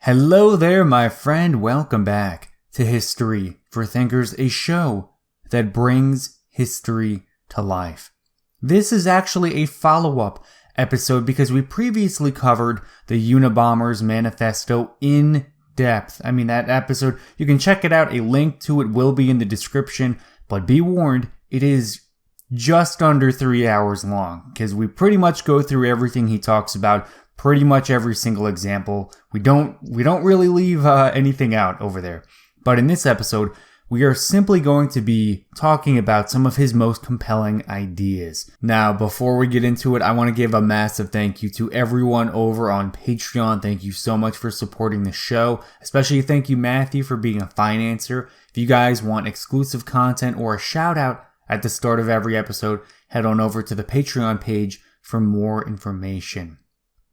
Hello there, my friend. Welcome back to History for Thinkers, a show that brings history to life. This is actually a follow-up episode because we previously covered the Unabomber Manifesto in depth. That episode, you can check it out. A link to it will be in the description, but be warned, it is just under 3 hours long because we pretty much go through everything he talks about. Pretty much every single example. We don't really leave anything out over there. But in this episode, we are simply going to be talking about some of his most compelling ideas. Now, before we get into it, I want to give a massive thank you to everyone over on Patreon. Thank you so much for supporting the show. Especially thank you, Matthew, for being a financer. If you guys want exclusive content or a shout out at the start of every episode, head on over to the Patreon page for more information.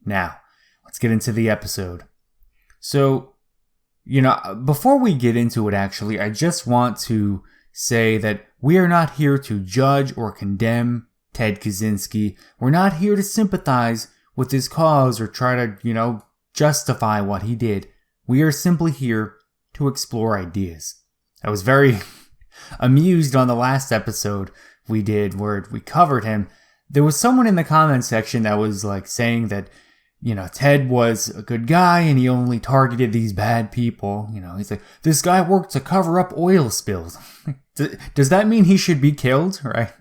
Now, let's get into the episode. So, before we get into it, actually, I just want to say that we are not here to judge or condemn Ted Kaczynski. We're not here to sympathize with his cause or try to, justify what he did. We are simply here to explore ideas. I was very amused on the last episode we did where we covered him. There was someone in the comment section that was saying that Ted was a good guy and he only targeted these bad people. He's like, this guy worked to cover up oil spills. Does that mean he should be killed, right?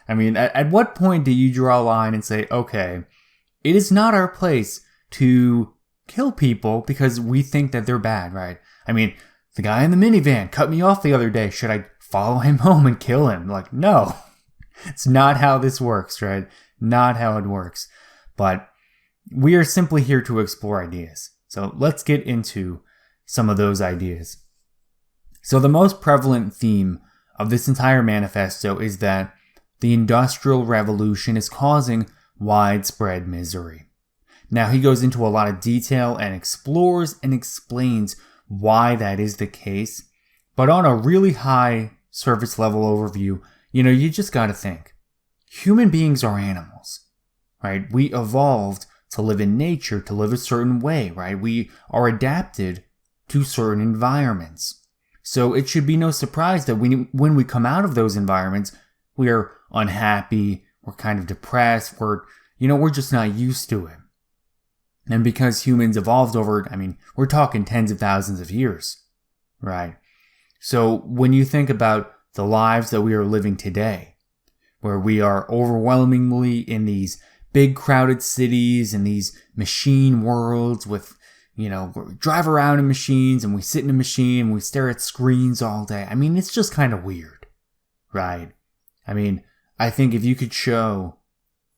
At what point do you draw a line and say, okay, it is not our place to kill people because we think that they're bad, right? The guy in the minivan cut me off the other day. Should I follow him home and kill him? No, it's not how this works, right? Not how it works. But we are simply here to explore ideas. So let's get into some of those ideas. So the most prevalent theme of this entire manifesto is that the Industrial Revolution is causing widespread misery. Now he goes into a lot of detail and explores and explains why that is the case. But on a really high surface level overview, you just got to think. Human beings are animals, right? We evolved to live in nature, to live a certain way, right? We are adapted to certain environments. So it should be no surprise that when we come out of those environments, we are unhappy, we're kind of depressed, we're just not used to it. And because humans evolved over, we're talking tens of thousands of years, right? So when you think about the lives that we are living today, where we are overwhelmingly in these big crowded cities and these machine worlds with, we drive around in machines and we sit in a machine and we stare at screens all day. It's just kind of weird, right? I think if you could show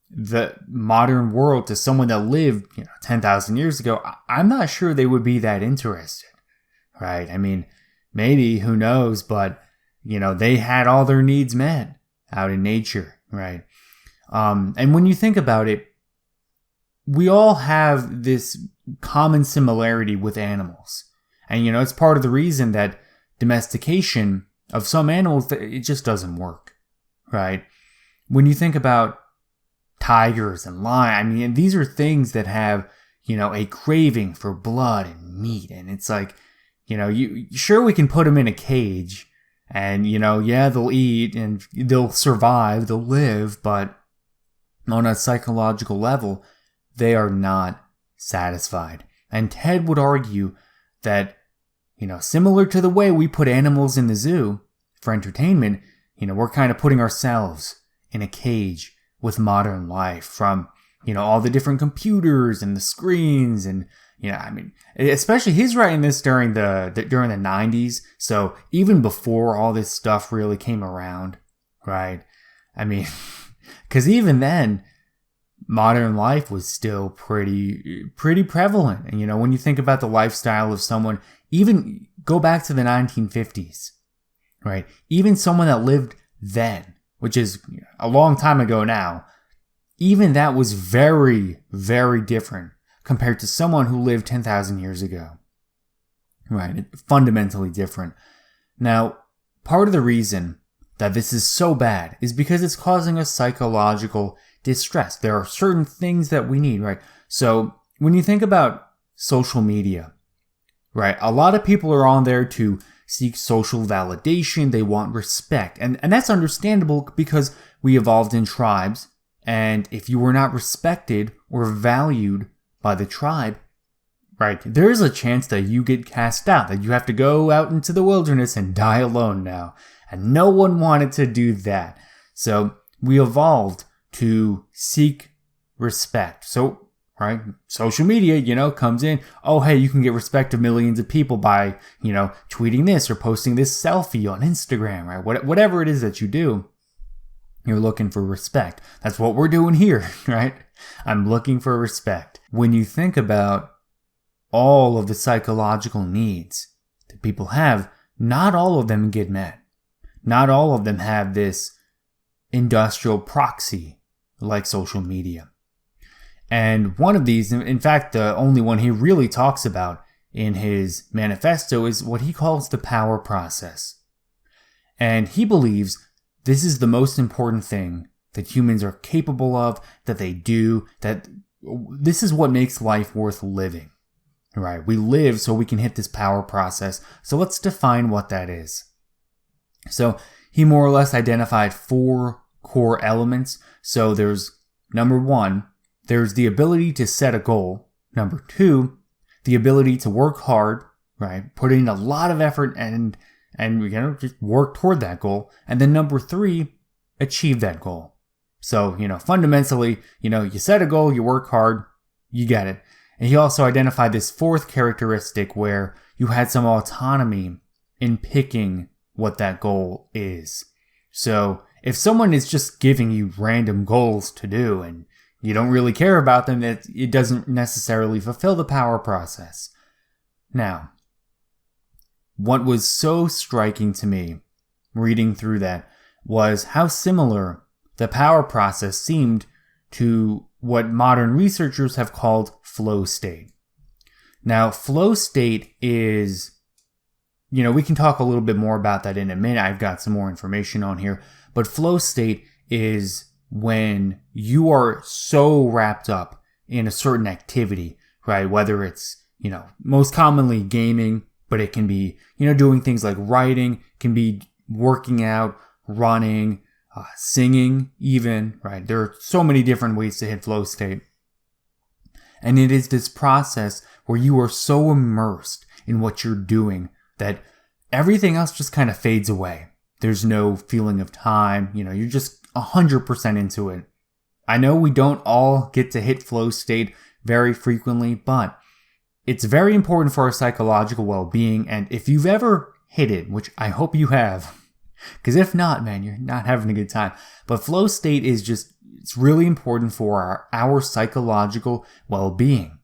the modern world to someone that lived, 10,000 years ago, I'm not sure they would be that interested, right? Maybe, who knows, but, they had all their needs met out in nature, right? And when you think about it, we all have this common similarity with animals. And, it's part of the reason that domestication of some animals, it just doesn't work, right? When you think about tigers and lions, these are things that have, a craving for blood and meat. And it's sure, we can put them in a cage and, they'll eat and they'll survive, they'll live, but on a psychological level, they are not satisfied. And Ted would argue that, similar to the way we put animals in the zoo for entertainment, we're kind of putting ourselves in a cage with modern life from, all the different computers and the screens and, especially he's writing this during the 90s. So even before all this stuff really came around, right? Because even then, modern life was still pretty prevalent. And, when you think about the lifestyle of someone, even go back to the 1950s, right? Even someone that lived then, which is a long time ago now, even that was very, very different compared to someone who lived 10,000 years ago, right? Fundamentally different. Now, part of the reason that this is so bad is because it's causing us psychological distress. There are certain things that we need, right? So when you think about social media right? A lot of people are on there to seek social validation. They want respect. And that's understandable because we evolved in tribes. And if you were not respected or valued by the tribe, right, there is a chance that you get cast out, that you have to go out into the wilderness and die alone now. And no one wanted to do that. So we evolved to seek respect. So, right, social media, comes in. Oh, hey, you can get respect of millions of people by, tweeting this or posting this selfie on Instagram, right? Whatever it is that you do, you're looking for respect. That's what we're doing here, right? I'm looking for respect. When you think about all of the psychological needs that people have, not all of them get met. Not all of them have this industrial proxy like social media. And one of these, in fact, the only one he really talks about in his manifesto, is what he calls the power process. And he believes this is the most important thing that humans are capable of, that they do, that this is what makes life worth living. Right? We live so we can hit this power process. So let's define what that is. So he more or less identified 4 core elements. So there's number 1, there's the ability to set a goal. Number 2, the ability to work hard, right? Put in a lot of effort and just work toward that goal. And then number 3, achieve that goal. So, fundamentally, you set a goal, you work hard, you get it. And he also identified this 4th characteristic where you had some autonomy in picking what that goal is. So if someone is just giving you random goals to do and you don't really care about them, it doesn't necessarily fulfill the power process. Now, what was so striking to me reading through that was how similar the power process seemed to what modern researchers have called flow state. Now, flow state is, we can talk a little bit more about that in a minute. I've got some more information on here. But flow state is when you are so wrapped up in a certain activity, right? Whether it's, most commonly gaming, but it can be, doing things like writing, can be working out, running, singing even, right? There are so many different ways to hit flow state. And it is this process where you are so immersed in what you're doing that everything else just kind of fades away. There's no feeling of time. You're just 100% into it. I know we don't all get to hit flow state very frequently, but it's very important for our psychological well-being. And if you've ever hit it, which I hope you have, because if not, man, you're not having a good time. But flow state is it's really important for our psychological well-being.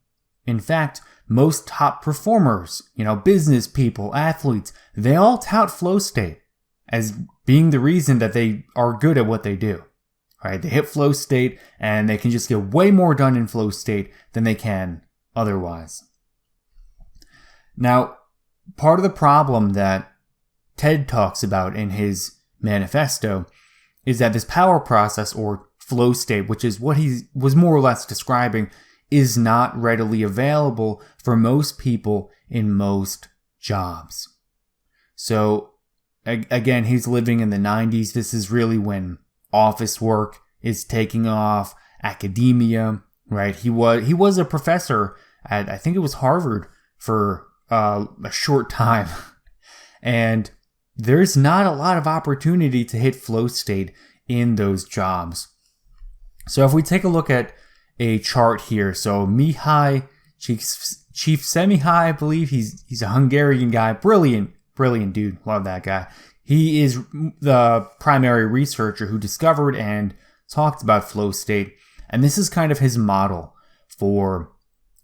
In fact, most top performers, business people, athletes, they all tout flow state as being the reason that they are good at what they do. Right? They hit flow state and they can just get way more done in flow state than they can otherwise. Now, part of the problem that Ted talks about in his manifesto is that this power process or flow state, which is what he was more or less describing, is not readily available for most people in most jobs. So again, he's living in the 90s. This is really when office work is taking off, academia, right? He was a professor at, I think it was Harvard for a short time. And there's not a lot of opportunity to hit flow state in those jobs. So if we take a look at a chart here, so Mihai Csikszentmihalyi, I believe he's a Hungarian guy, brilliant dude, love that guy. He is the primary researcher who discovered and talked about flow state, and this is kind of his model for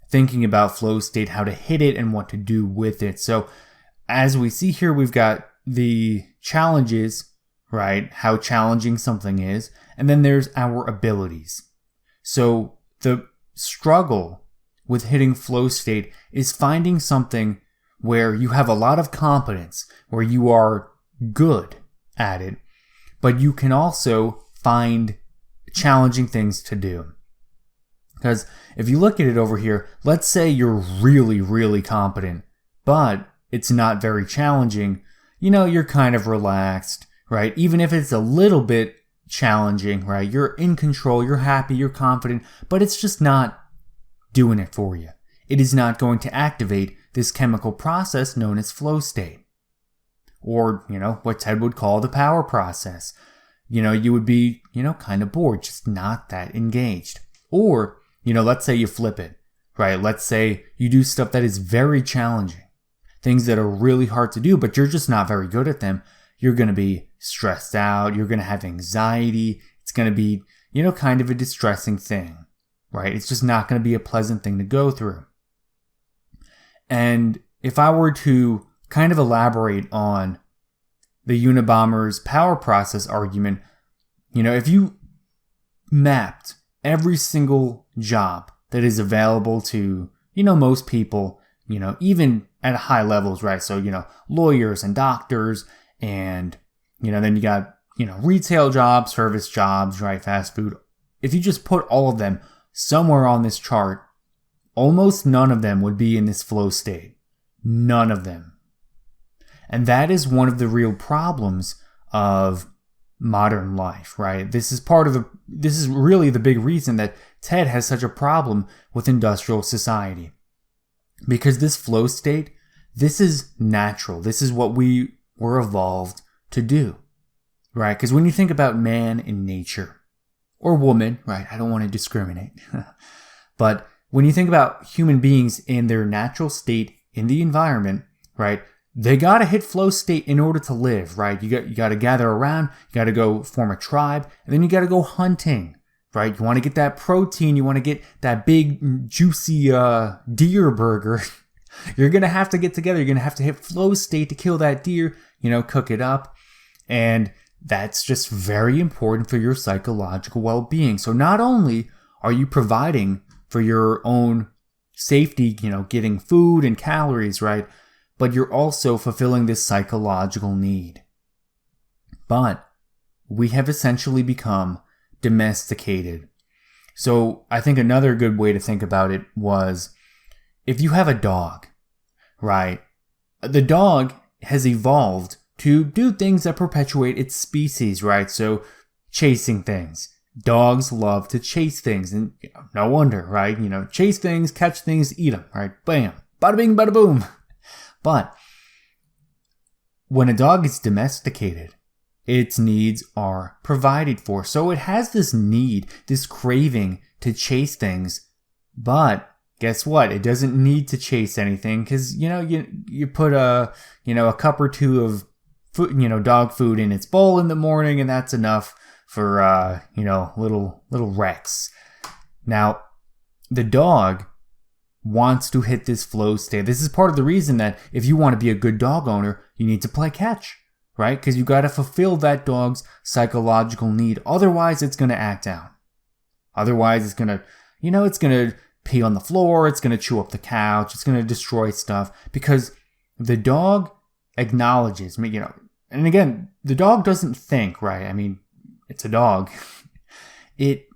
thinking about flow state, how to hit it and what to do with it. So as we see here, we've got the challenges, right? How challenging something is. And then there's our abilities. So the struggle with hitting flow state is finding something where you have a lot of competence, where you are good at it, but you can also find challenging things to do. Because if you look at it over here, let's say you're really, really competent but it's not very challenging. You're kind of relaxed, right? Even if it's a little bit challenging, right? You're in control, you're happy, you're confident, but it's just not doing it for you. It is not going to activate this chemical process known as flow state. Or, what Ted would call the power process. You would be, kind of bored, just not that engaged. Or, let's say you flip it, right? Let's say you do stuff that is very challenging. Things that are really hard to do, but you're just not very good at them. You're going to be stressed out. You're going to have anxiety. It's going to be, kind of a distressing thing, right? It's just not going to be a pleasant thing to go through. And if I were to kind of elaborate on the Unabomber's power process argument, if you mapped every single job that is available to, most people, even at high levels, right? So, lawyers and doctors and, then you got, retail jobs, service jobs, right? Fast food. If you just put all of them somewhere on this chart, almost none of them would be in this flow state. None of them. And that is one of the real problems of modern life, right? This is really the big reason that Ted has such a problem with industrial society. Because this flow state, this is natural. This is what we were evolved to do, right? Because when you think about man in nature, or woman, right? I don't want to discriminate. But when you think about human beings in their natural state in the environment, right? They got to hit flow state in order to live, right? You got to gather around, you got to go form a tribe, and then you got to go hunting, right? You want to get that protein, you want to get that big juicy deer burger. You're going to have to get together, you're going to have to hit flow state to kill that deer, cook it up. And that's just very important for your psychological well-being. So not only are you providing for your own safety, getting food and calories, right? But you're also fulfilling this psychological need. But we have essentially become domesticated. So I think another good way to think about it was if you have a dog, right? The dog has evolved to do things that perpetuate its species, right? So chasing things. Dogs love to chase things, and no wonder, right? Chase things, catch things, eat them, right? Bam. Bada bing, bada boom. But when a dog is domesticated, its needs are provided for. So it has this need, this craving to chase things. But guess what? It doesn't need to chase anything because, you put a cup or two of food, dog food in its bowl in the morning, and that's enough for, little Rex. Now, the dog wants to hit this flow state. This is part of the reason that if you want to be a good dog owner, you need to play catch, right? Because you got to fulfill that dog's psychological need. Otherwise, it's going to act out. Otherwise, it's going to, it's going to pee on the floor. It's going to chew up the couch. It's going to destroy stuff because the dog acknowledges, and again, the dog doesn't think, right? I mean, it's a dog. It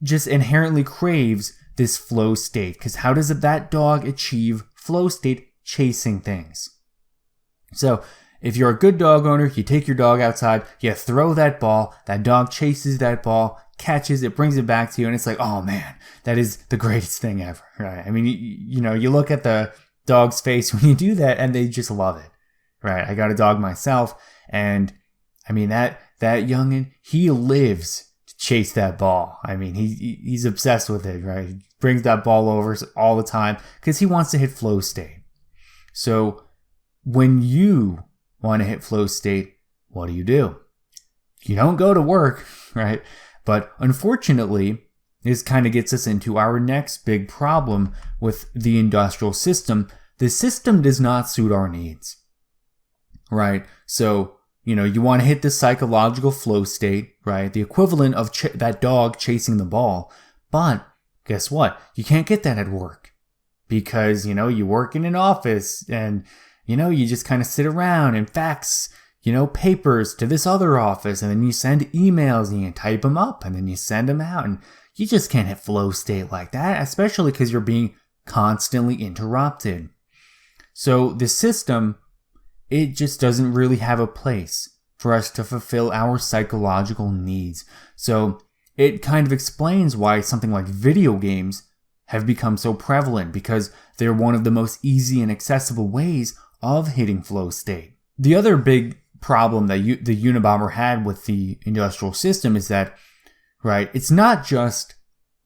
just inherently craves this flow state. Because how does that dog achieve flow state? Chasing things. So if you're a good dog owner, you take your dog outside, you throw that ball, that dog chases that ball, catches it, brings it back to you, and it's like, oh man, that is the greatest thing ever, right? I mean, you look at the dog's face when you do that, and they just love it, right? I got a dog myself, and I mean, that youngin', he lives to chase that ball. I mean, he's obsessed with it, right? He brings that ball over all the time because he wants to hit flow state. So when you want to hit flow state, what do? You don't go to work, right? But unfortunately, this kind of gets us into our next big problem with the industrial system. The system does not suit our needs, right? So, you want to hit the psychological flow state, right? The equivalent of that dog chasing the ball. But guess what? You can't get that at work because, you work in an office and, you just kind of sit around and fax, papers to this other office, and then you send emails and you type them up and then you send them out, and you just can't hit flow state like that, especially because you're being constantly interrupted. So the system, it just doesn't really have a place for us to fulfill our psychological needs. So it kind of explains why something like video games have become so prevalent, because they're one of the most easy and accessible ways of hitting flow state. The other big problem that the Unabomber had with the industrial system is that, right, it's not just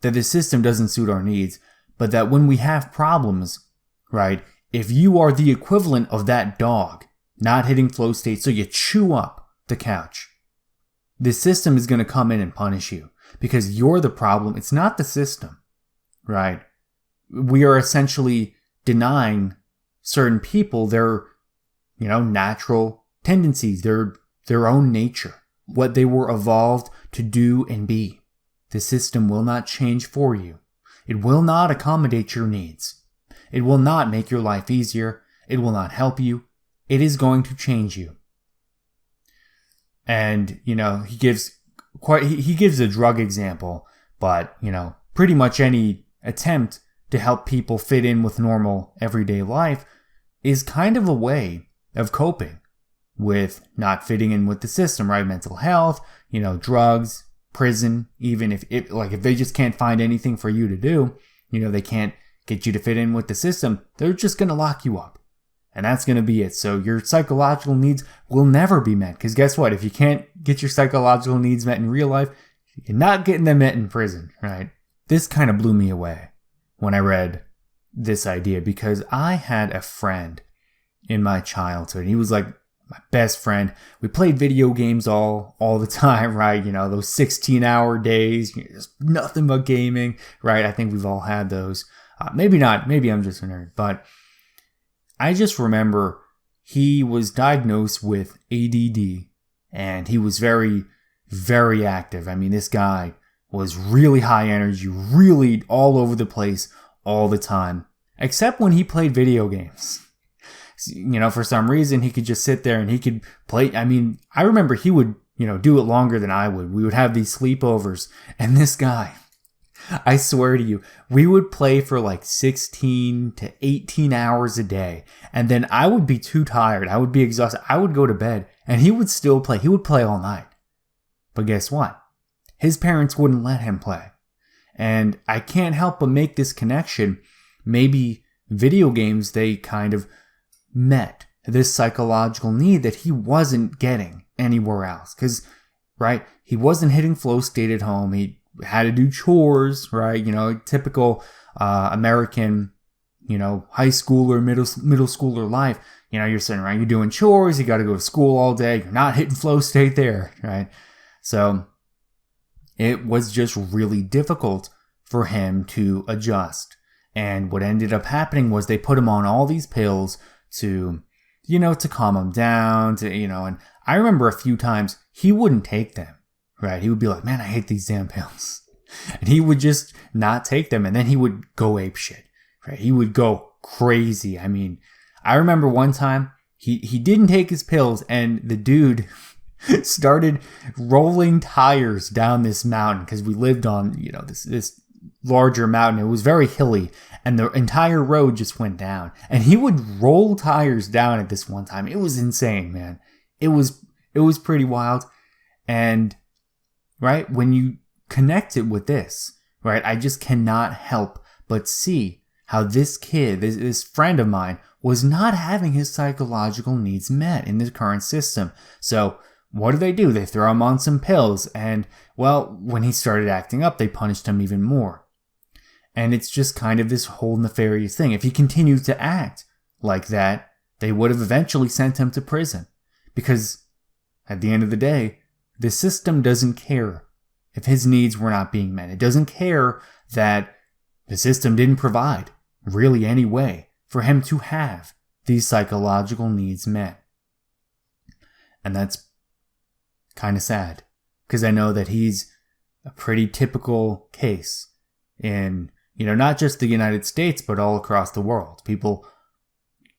that the system doesn't suit our needs, but that when we have problems, right, if you are the equivalent of that dog not hitting flow state, so you chew up the couch, the system is going to come in and punish you because you're the problem. It's not the system, right? We are essentially denying certain people their, natural tendencies, their own nature, what they were evolved to do and be. The system will not change for you. It will not accommodate your needs. It will not make your life easier. It will not help you. It is going to change you. And, he gives a drug example, but, pretty much any attempt to help people fit in with normal everyday life is kind of a way of coping with not fitting in with the system, right? Mental health, drugs, prison, even if they just can't find anything for you to do, they can't get you to fit in with the system, they're just going to lock you up. And that's going to be it. So your psychological needs will never be met. Because guess what? If you can't get your psychological needs met in real life, you're not getting them met in prison, right? This kind of blew me away when I read this idea, because I had a friend in my childhood. He was like my best friend. We played video games all the time, right? Those 16-hour days, just nothing but gaming, right? I think we've all had those. Maybe not. Maybe I'm just a nerd. But I just remember he was diagnosed with ADD, and he was very, very active. I mean, this guy was really high energy, really all over the place all the time, except when he played video games. For some reason, he could just sit there and he could play. I mean, I remember he would, do it longer than I would. We would have these sleepovers, and this guy, I swear to you, we would play for like 16 to 18 hours a day. And then I would be too tired. I would be exhausted. I would go to bed, and he would still play. He would play all night. But guess what? His parents wouldn't let him play. And I can't help but make this connection. Maybe video games, they kind of met this psychological need that he wasn't getting anywhere else. Because, right, he wasn't hitting flow state at home. He had to do chores, right? Typical American, high schooler, middle schooler life. You're sitting around, you're doing chores, you got to go to school all day. You're not hitting flow state there, right? So it was just really difficult for him to adjust. And what ended up happening was they put him on all these pills to, to calm him down, and I remember a few times he wouldn't take them, right? He would be like, man, I hate these damn pills. And he would just not take them. And then he would go apeshit, right? He would go crazy. I mean, I remember one time he didn't take his pills, and the dude started rolling tires down this mountain, because we lived on, this larger mountain. It was very hilly, and the entire road just went down, and he would roll tires down at this one time. It was insane, man. It was pretty wild. And right, when you connect it with this, right, I just cannot help but see how this kid, this friend of mine, was not having his psychological needs met in the current system. So what do? They throw him on some pills, and, well, when he started acting up, they punished him even more. And it's just kind of this whole nefarious thing. If he continued to act like that, they would have eventually sent him to prison. Because at the end of the day, the system doesn't care if his needs were not being met. It doesn't care that the system didn't provide really any way for him to have these psychological needs met. And that's kind of sad, because I know that he's a pretty typical case in, not just the United States, but all across the world. People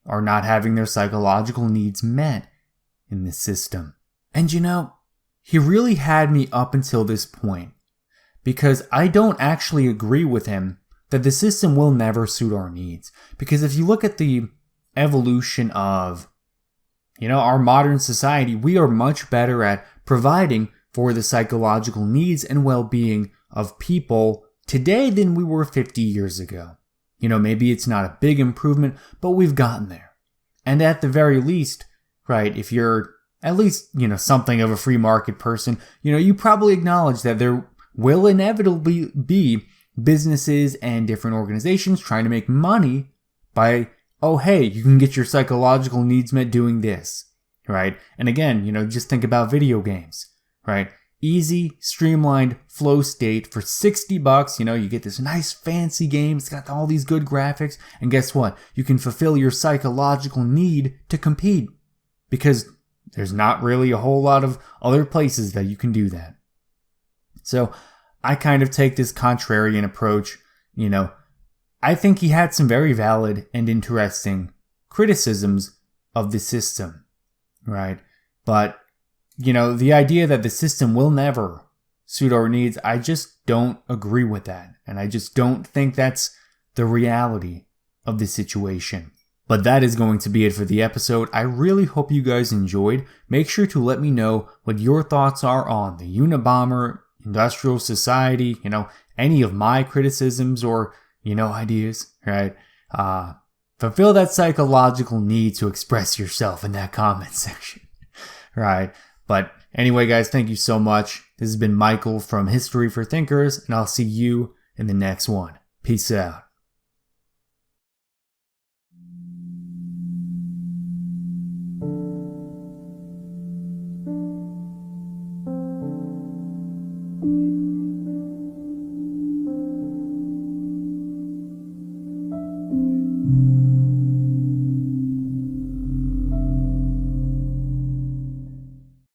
are not having their psychological needs met in this system. And he really had me up until this point, because I don't actually agree with him that the system will never suit our needs. Because if you look at the evolution of, our modern society. We are much better at providing for the psychological needs and well-being of people today than we were 50 years ago. Maybe it's not a big improvement, but we've gotten there. And at the very least, right, if you're at least, something of a free market person, you probably acknowledge that there will inevitably be businesses and different organizations trying to make money by, oh, hey, you can get your psychological needs met doing this, right? And again, just think about video games, right? Easy, streamlined flow state for $60. You get this nice fancy game. It's got all these good graphics. And guess what? You can fulfill your psychological need to compete because there's not really a whole lot of other places that you can do that. So I kind of take this contrarian approach. I think he had some very valid and interesting criticisms of the system, right? But the idea that the system will never suit our needs, I just don't agree with that. And I just don't think that's the reality of the situation. But that is going to be it for the episode. I really hope you guys enjoyed. Make sure to let me know what your thoughts are on the Unabomber, industrial society, any of my criticisms or, ideas, right? Fulfill that psychological need to express yourself in that comment section, right? But anyway, guys, thank you so much. This has been Michael from History for Thinkers, and I'll see you in the next one. Peace out.